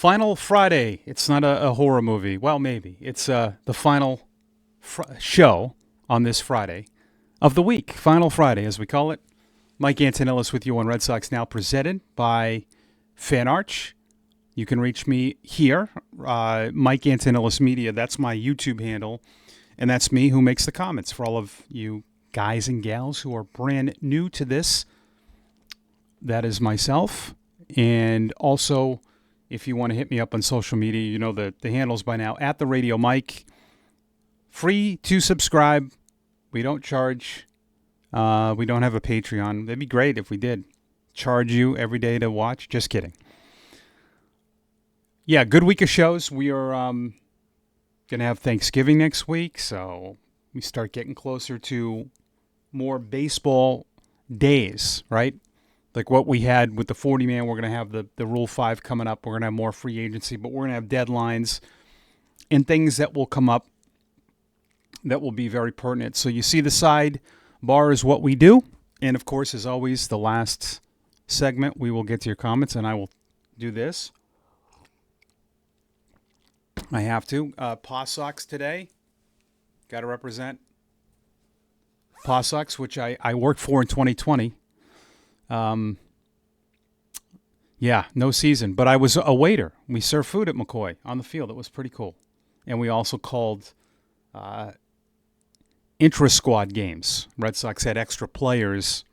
Final Friday. It's not a horror movie. Well, maybe. It's the final show on this Friday of the week. Final Friday, as we call it. Mike Antonellis with you on Red Sox Now, presented by FanArch. You can reach me here, Mike Antonellis Media. That's my YouTube handle, and that's me who makes the comments. For all of you guys and gals who are brand new to this, that is myself. And also, if you want to hit me up on social media, you know the handles by now, at the Radio Mike. Free to subscribe. We don't charge. We don't have a Patreon. That'd be great if we did. Charge you every day to watch. Just kidding. Yeah, good week of shows. We are going to have Thanksgiving next week, so we start getting closer to more baseball days, right? Like what we had with the 40-man, we're going to have the Rule 5 coming up. We're going to have more free agency, but we're going to have deadlines and things that will come up that will be very pertinent. So you see the side bar is what we do. And, of course, as always, the last segment, we will get to your comments, and I will do this. I have to. Paw Sox today. Got to represent Paw Sox, which I worked for in 2020. Yeah, no season. But I was a waiter. We served food at McCoy on the field. It was pretty cool. And we also called intra-squad games. Red Sox had extra players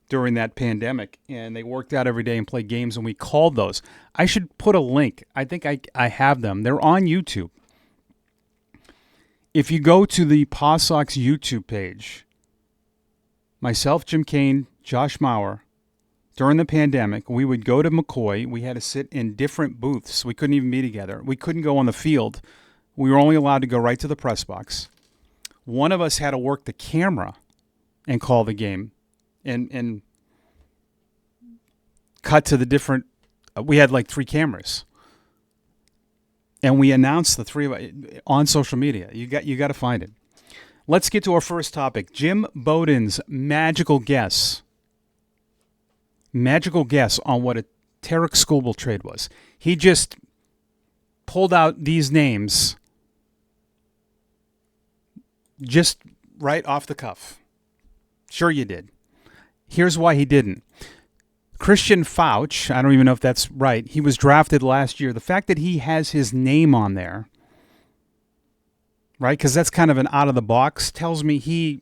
during that pandemic, and they worked out every day and played games, and we called those. I should put a link. I think I have them. They're on YouTube. If you go to the Paw Sox YouTube page, myself, Jim Kane, Josh Mauer, during the pandemic, we would go to McCoy. We had to sit in different booths. We couldn't even be together. We couldn't go on the field. We were only allowed to go right to the press box. One of us had to work the camera and call the game and cut to the different we had like 3 cameras. And we announced the 3 on social media. You got to find it. Let's get to our first topic. Jim Bowden's magical guess. Magical guess on what a Tarek Skubal trade was. He just pulled out these names just right off the cuff. Sure you did. Here's why he didn't. Christian Fauch, I don't even know if that's right. He was drafted last year. The fact that he has his name on there, right, because that's kind of an out-of-the-box, tells me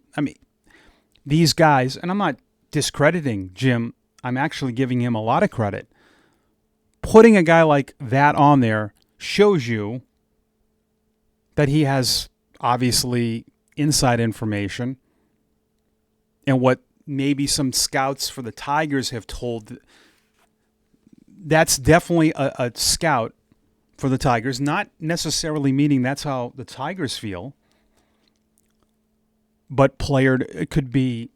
these guys, and I'm not discrediting Jim. I'm actually giving him a lot of credit. Putting a guy like that on there shows you that he has, obviously, inside information and what maybe some scouts for the Tigers have told. That's definitely a scout for the Tigers, not necessarily meaning that's how the Tigers feel, but it could be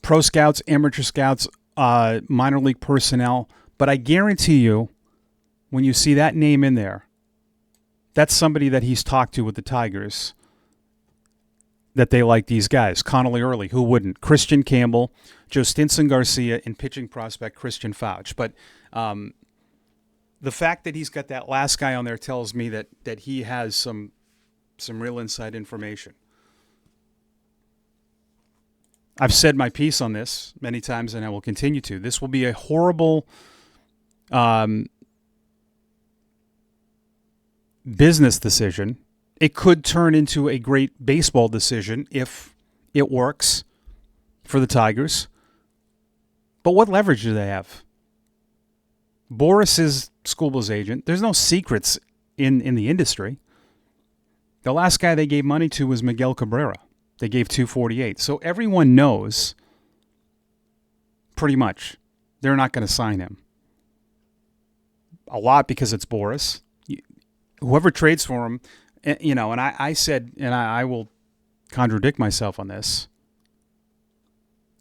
pro scouts, amateur scouts, minor league personnel. But I guarantee you, when you see that name in there, that's somebody that he's talked to with the Tigers, that they like these guys. Connolly Early, who wouldn't? Christian Campbell, Joe Stinson Garcia, and pitching prospect Christian Fauch. But the fact that he's got that last guy on there tells me that he has some real inside information. I've said my piece on this many times, and I will continue to. This will be a horrible business decision. It could turn into a great baseball decision if it works for the Tigers. But what leverage do they have? Boris is Skubal's agent. There's no secrets in the industry. The last guy they gave money to was Miguel Cabrera. They gave $248. So everyone knows pretty much they're not going to sign him. A lot because it's Boris. Whoever trades for him, and I said, and I will contradict myself on this,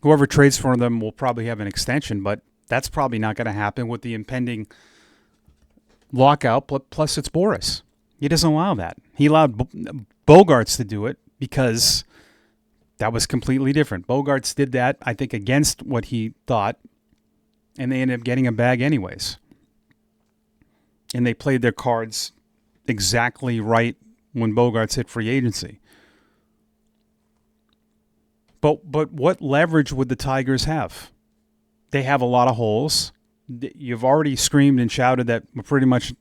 whoever trades for them will probably have an extension, but that's probably not going to happen with the impending lockout. Plus, it's Boris. He doesn't allow that. He allowed Bogarts to do it because that was completely different. Bogarts did that, I think, against what he thought, and they ended up getting a bag anyways. and they played their cards exactly right when Bogaerts hit free agency. But what leverage would the Tigers have? They have a lot of holes. You've already screamed and shouted that we're pretty much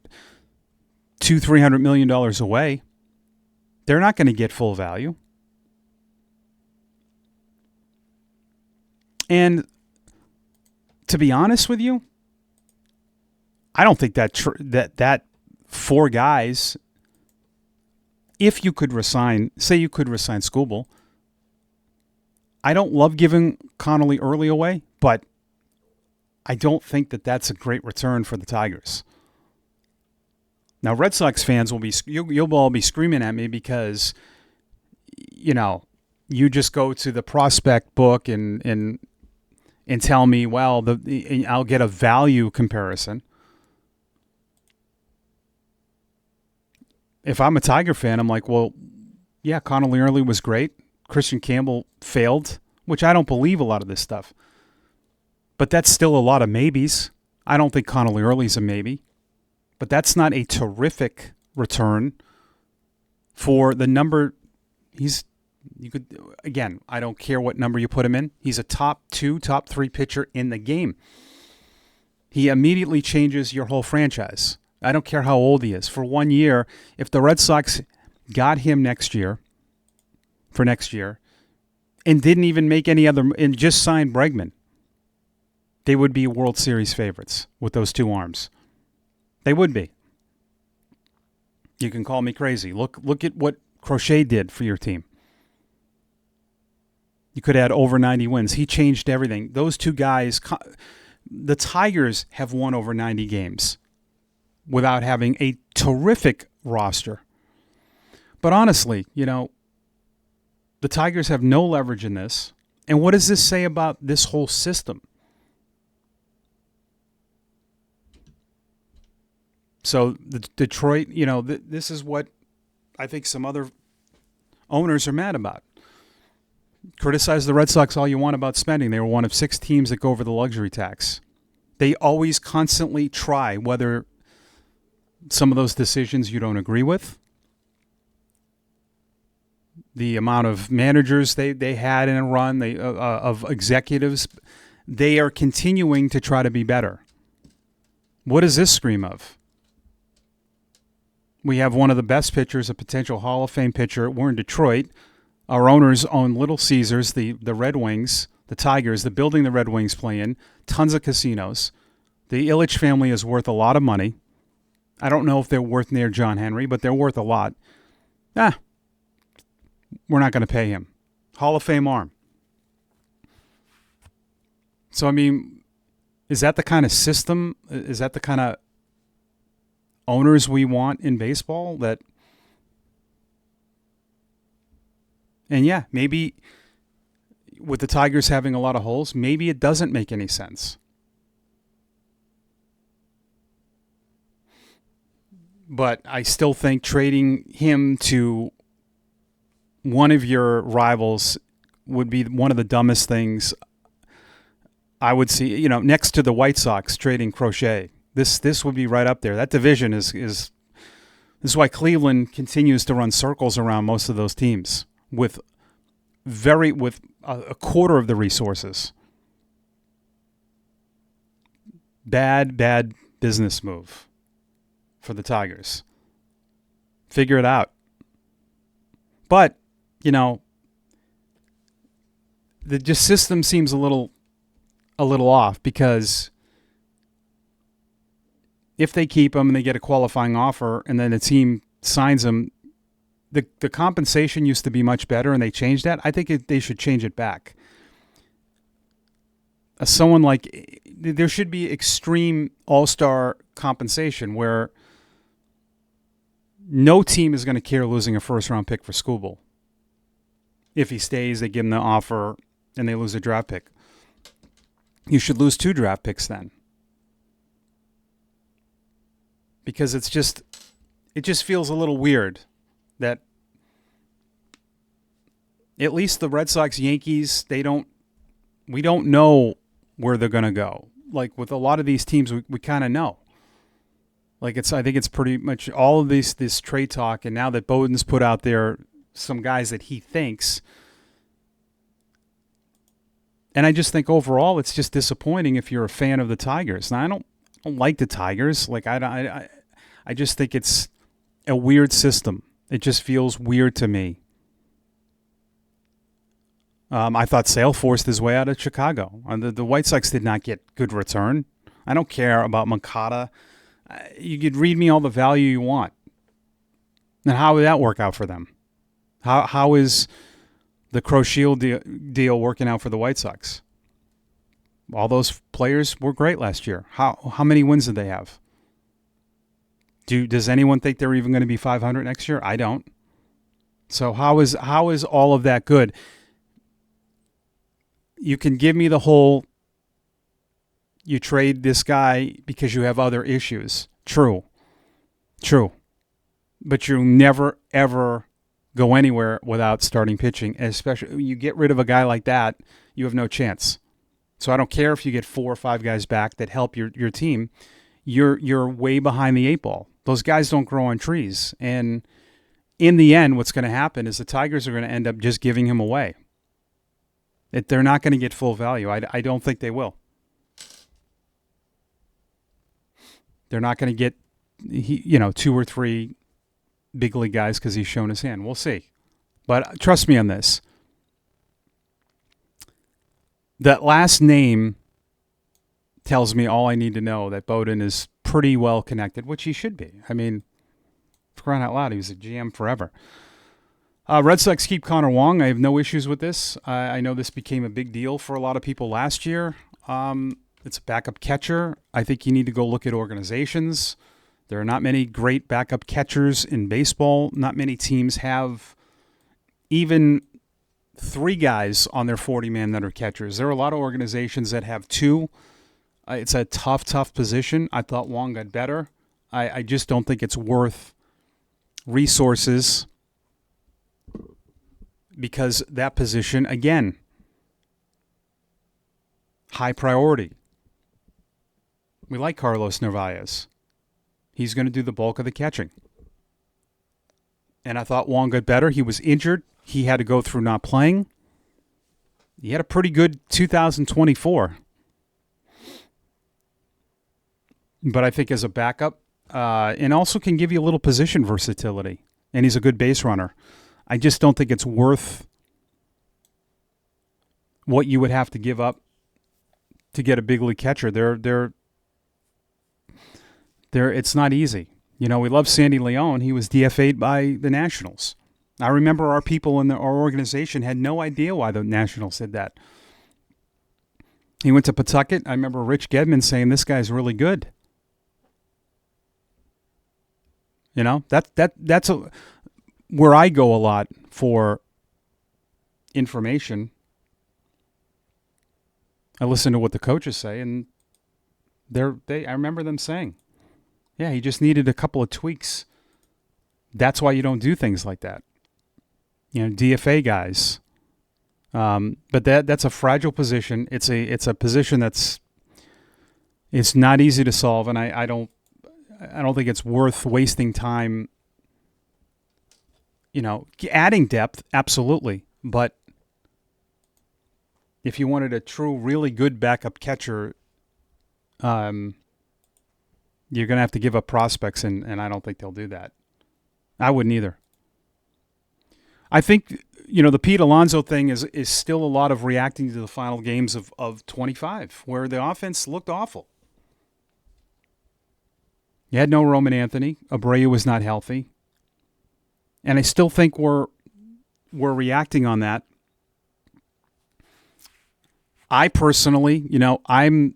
$200-300 million away. They're not going to get full value. And to be honest with you, I don't think that four guys, if you could resign, say you could resign Skubal, I don't love giving Connolly early away, but I don't think that that's a great return for the Tigers. Now, Red Sox fans will be you'll all be screaming at me because, you just go to the prospect book and tell me, well, I'll get a value comparison. If I'm a Tiger fan, I'm like, well, yeah, Connolly early was great. Christian Campbell failed, which I don't believe a lot of this stuff. But that's still a lot of maybes. I don't think Connolly early's a maybe. But that's not a terrific return for the number. I don't care what number you put him in. He's a top 2, top 3 pitcher in the game. He immediately changes your whole franchise. I don't care how old he is. For 1 year, if the Red Sox got him for next year, and didn't even make any other, and just signed Bregman, they would be World Series favorites with those 2 arms. They would be. You can call me crazy. Look at what Crochet did for your team. You could add over 90 wins. He changed everything. Those 2 guys, the Tigers have won over 90 games without having a terrific roster. But honestly, the Tigers have no leverage in this. And what does this say about this whole system? So the Detroit, this is what I think some other owners are mad about. Criticize the Red Sox all you want about spending. They were one of 6 teams that go over the luxury tax. They always constantly try, whether some of those decisions you don't agree with, the amount of managers they had in a run, of executives, they are continuing to try to be better. What does this scream of? We have one of the best pitchers, a potential Hall of Fame pitcher. We're in Detroit. Our owners own Little Caesars, the Red Wings, the Tigers, the building the Red Wings play in, tons of casinos. The Ilitch family is worth a lot of money. I don't know if they're worth near John Henry, but they're worth a lot. We're not going to pay him. Hall of Fame arm. So, is that the kind of system? Is that the kind of owners we want in baseball? And yeah, maybe with the Tigers having a lot of holes, maybe it doesn't make any sense. But I still think trading him to one of your rivals would be one of the dumbest things I would see. Next to the White Sox trading Crochet, this would be right up there. That division is this is why Cleveland continues to run circles around most of those teams with a quarter of the resources. Bad business move for the Tigers. Figure it out. But, the system seems a little off, because if they keep him and they get a qualifying offer and then the team signs him, the compensation used to be much better and they changed that. I think they should change it back. Someone like, there should be extreme all-star compensation where no team is going to care losing a first-round pick for Skubal. If he stays, they give him the offer, and they lose a draft pick. You should lose 2 draft picks then. Because it just feels a little weird that at least the Red Sox, Yankees, we don't know where they're going to go. Like with a lot of these teams, we kind of know. I think it's pretty much all of this trade talk, and now that Bowden's put out there some guys that he thinks, and I just think overall it's just disappointing if you're a fan of the Tigers. Now I don't like the Tigers. Like I just think it's a weird system. It just feels weird to me. I thought Sale forced his way out of Chicago. The White Sox did not get good return. I don't care about Moncada. You could read me all the value you want. And how would that work out for them? How is the Crow-Shield deal working out for the White Sox? All those players were great last year. How many wins did they have? Does anyone think they're even going to be 500 next year? I don't. So how is all of that good? You can give me the whole, you trade this guy because you have other issues. True. But you never, ever go anywhere without starting pitching. Especially you get rid of a guy like that, you have no chance. So I don't care if you get 4 or 5 guys back that help your team. You're way behind the 8 ball. Those guys don't grow on trees. And in the end, what's going to happen is the Tigers are going to end up just giving him away. They're not going to get full value. I don't think they will. They're not going to get 2 or 3 big league guys because he's shown his hand. We'll see. But trust me on this. That last name tells me all I need to know, that Bowden is pretty well connected, which he should be. I mean, for crying out loud, he was a GM forever. Red Sox keep Connor Wong. I have no issues with this. I know this became a big deal for a lot of people last year. It's a backup catcher. I think you need to go look at organizations. There are not many great backup catchers in baseball. Not many teams have even 3 guys on their 40-man that are catchers. There are a lot of organizations that have 2. It's a tough position. I thought Wong got better. I just don't think it's worth resources because that position, again, high priority. We like Carlos Narvaez. He's going to do the bulk of the catching. And I thought Wong got better. He was injured. He had to go through not playing. He had a pretty good 2024. But I think as a backup, and also can give you a little position versatility. And he's a good base runner. I just don't think it's worth what you would have to give up to get a big league catcher. It's not easy. We love Sandy Leon. He was DFA'd by the Nationals. I remember our people in our organization had no idea why the Nationals did that. He went to Pawtucket. I remember Rich Gedman saying, this guy's really good. That's where I go a lot for information. I listen to what the coaches say, and I remember them saying, yeah, he just needed a couple of tweaks. That's why you don't do things like that. DFA guys. But that's a fragile position. It's a position it's not easy to solve, and I don't think it's worth wasting time. Adding depth, absolutely, but if you wanted a true, really good backup catcher, you're going to have to give up prospects, and I don't think they'll do that. I wouldn't either. I think, the Pete Alonzo thing is still a lot of reacting to the final games of 25, where the offense looked awful. You had no Roman Anthony. Abreu was not healthy. And I still think we're reacting on that. I personally, I'm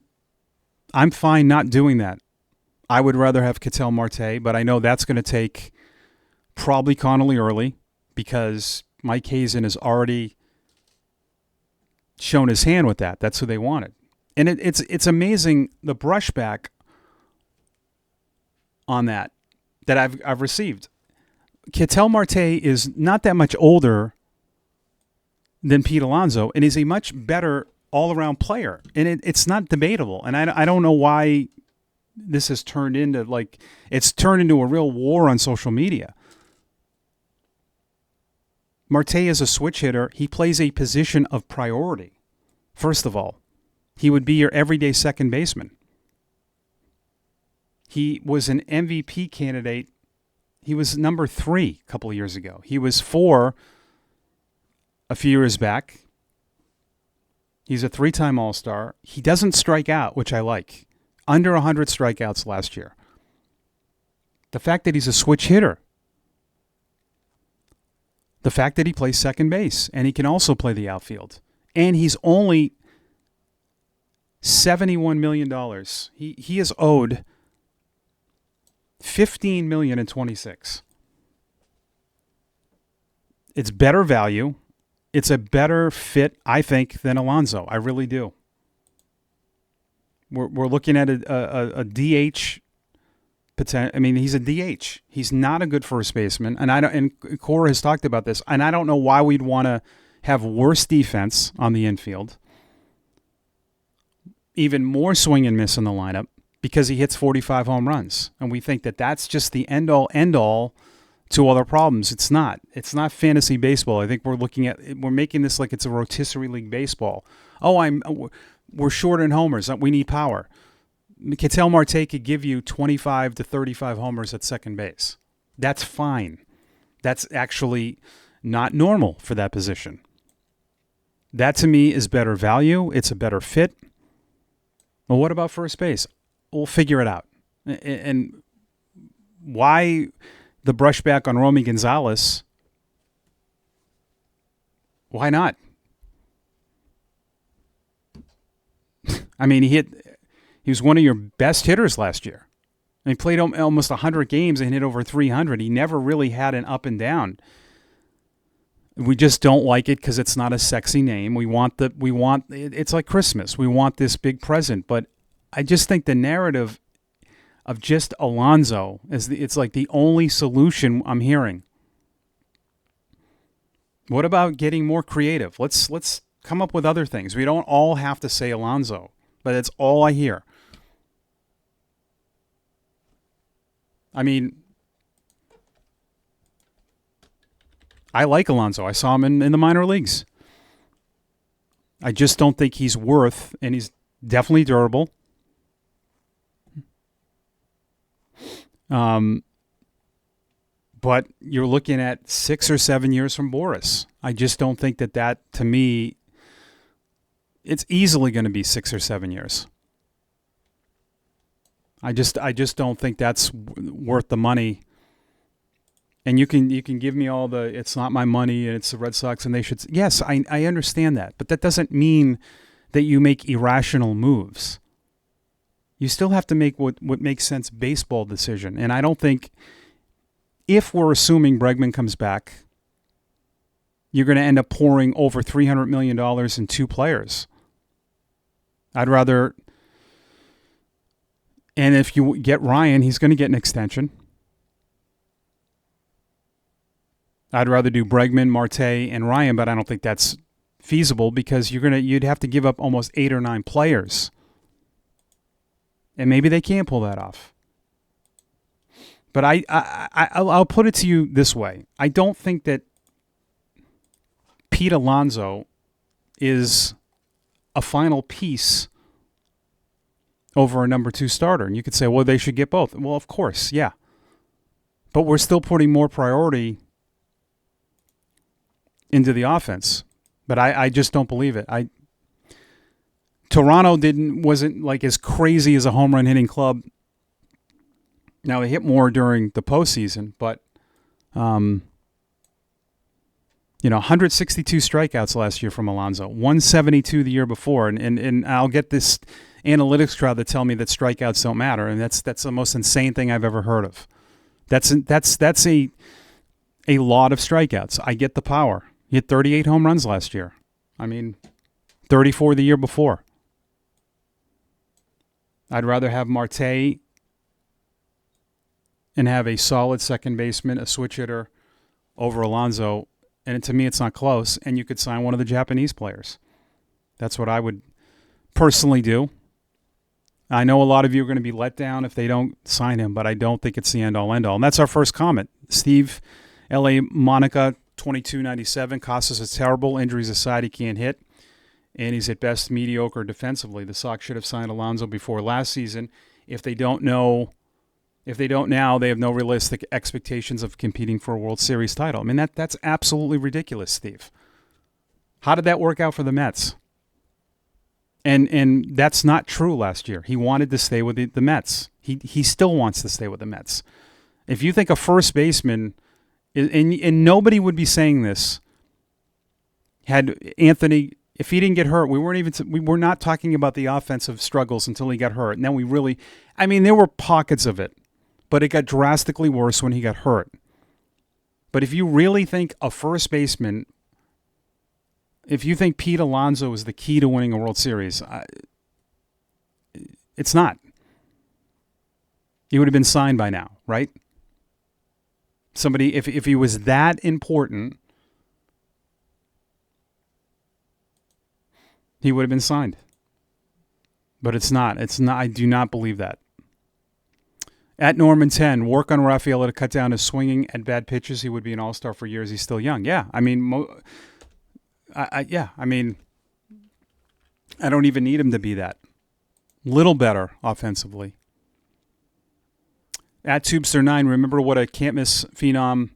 fine not doing that. I would rather have Ketel Marte, but I know that's going to take probably Connolly early because Mike Hazen has already shown his hand with that. That's who they wanted. And it's amazing the brushback on that I've received. Ketel Marte is not that much older than Pete Alonso, and is a much better all-around player. And it's not debatable. And I don't know why this has turned into it's turned into a real war on social media. Marte is a switch hitter. He plays a position of priority. First of all, he would be your everyday second baseman. He was an MVP candidate. He was number 3 a couple of years ago. He was 4 a few years back. He's a 3-time All-Star. He doesn't strike out, which I like. Under 100 strikeouts last year. The fact that he's a switch hitter. The fact that he plays second base and he can also play the outfield. And he's only $71 million. He is owed $15 million in 26. It's better value. It's a better fit, I think, than Alonzo. I really do. We're looking at a DH potential. I mean, he's a DH. He's not a good first baseman, and And Cora has talked about this, and I don't know why we'd want to have worse defense on the infield, even more swing and miss in the lineup, because he hits 45 home runs, and we think that that's just the end all to other problems. It's not. It's not fantasy baseball. I think we're making this like it's a rotisserie league baseball. We're short in homers. We need power. Ketel Marte could give you 25 to 35 homers at second base. That's fine. That's actually not normal for that position. That to me is better value. It's a better fit. Well, what about first base? We'll figure it out. And why the brushback on Romy Gonzalez? Why not? I mean, he was one of your best hitters last year. And he played almost 100 games and hit over 300. He never really had an up and down. We just don't like it because it's not a sexy name. It's like Christmas. We want this big present. But I just think the narrative of just Alonzo it's like the only solution I'm hearing. What about getting more creative? Let's come up with other things. We don't all have to say Alonzo, but that's all I hear. I mean, I like Alonzo. I saw him in the minor leagues. I just don't think he's worth, and he's definitely durable. But you're looking at 6 or 7 years from Boris. I just don't think that to me, it's easily going to be 6 or 7 years. I just don't think that's worth the money. And you can give me all the it's not my money and it's the Red Sox and they should. Yes, I understand that, but that doesn't mean that you make irrational moves. You still have to make what makes sense baseball decision. And I don't think, if we're assuming Bregman comes back, you're going to end up pouring over $300 million in 2 players. I'd rather, and if you get Ryan, he's going to get an extension. I'd rather do Bregman, Marte, and Ryan, but I don't think that's feasible because you'd have to give up almost 8 or 9 players. And maybe they can't pull that off. But I'll put it to you this way. I don't think that Pete Alonso is a final piece over a number 2 starter. And you could say, well, they should get both. Well, of course, yeah. But we're still putting more priority into the offense. But I just don't believe it. Toronto wasn't like as crazy as a home run hitting club. Now they hit more during the postseason, but 162 strikeouts last year from Alonzo, 172 the year before, and I'll get this analytics crowd that tell me that strikeouts don't matter, and that's the most insane thing I've ever heard of. That's a lot of strikeouts. I get the power. He hit 38 home runs last year. 34 the year before. I'd rather have Marte and have a solid second baseman, a switch hitter, over Alonzo. And to me, it's not close. And you could sign one of the Japanese players. That's what I would personally do. I know a lot of you are going to be let down if they don't sign him, but I don't think it's the end-all, end-all. And that's our first comment. Steve, L.A. Monica, 2297. Costas is terrible. Injuries aside, he can't hit. And he's at best mediocre defensively. The Sox should have signed Alonzo before last season. If they don't now, they have no realistic expectations of competing for a World Series title. I mean, that's absolutely ridiculous, Steve. How did that work out for the Mets? And that's not true last year. He wanted to stay with the Mets. He still wants to stay with the Mets. If you think a first baseman, and nobody would be saying this, had Anthony, if he didn't get hurt, we were not talking about the offensive struggles until he got hurt. And then there were pockets of it, but it got drastically worse when he got hurt. But if you really think a first baseman, if you think Pete Alonso is the key to winning a World Series, it's not. He would have been signed by now, right? Somebody, if he was that important, he would have been signed. But it's not. It's not. I do not believe that. At Norman 10, work on Rafaela to cut down his swinging at bad pitches. He would be an all-star for years. He's still young. Yeah, I mean, I don't even need him to be that. Little better offensively. At Tubester9, remember what a can't-miss phenom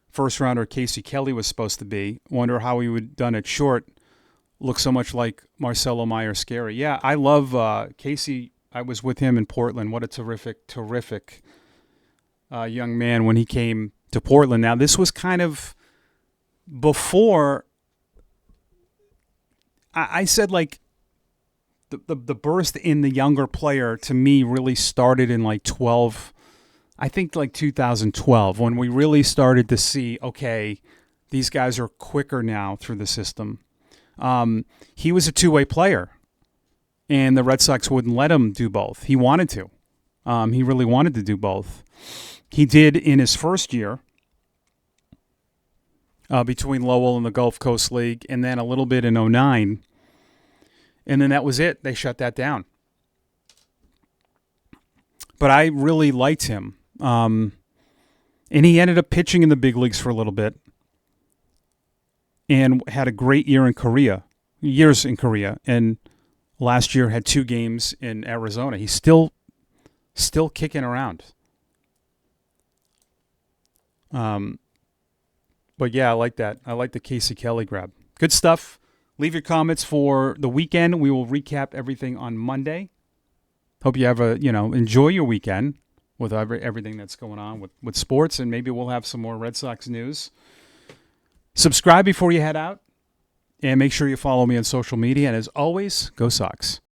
first-rounder Casey Kelly was supposed to be. Wonder how he would have done it short. Looks so much like Marcelo Meyer-Scary. Yeah, I love Casey. I was with him in Portland. What a terrific young man when he came to Portland. Now, this was kind of before I said, like, the burst in the younger player to me really started in like 2012, when we really started to see, okay, these guys are quicker now through the system. He was a two-way player, and the Red Sox wouldn't let him do both. He wanted to. He really wanted to do both. He did in his first year between Lowell and the Gulf Coast League, and then a little bit in 2009. And then that was it. They shut that down. But I really liked him. And he ended up pitching in the big leagues for a little bit and had a great years in Korea. And last year had 2 games in Arizona. He's still kicking around. But yeah, I like that. I like the Casey Kelly grab. Good stuff. Leave your comments for the weekend. We will recap everything on Monday. Hope you have enjoy your weekend with everything that's going on with sports, and maybe we'll have some more Red Sox news. Subscribe before you head out, and make sure you follow me on social media. And as always, go Sox.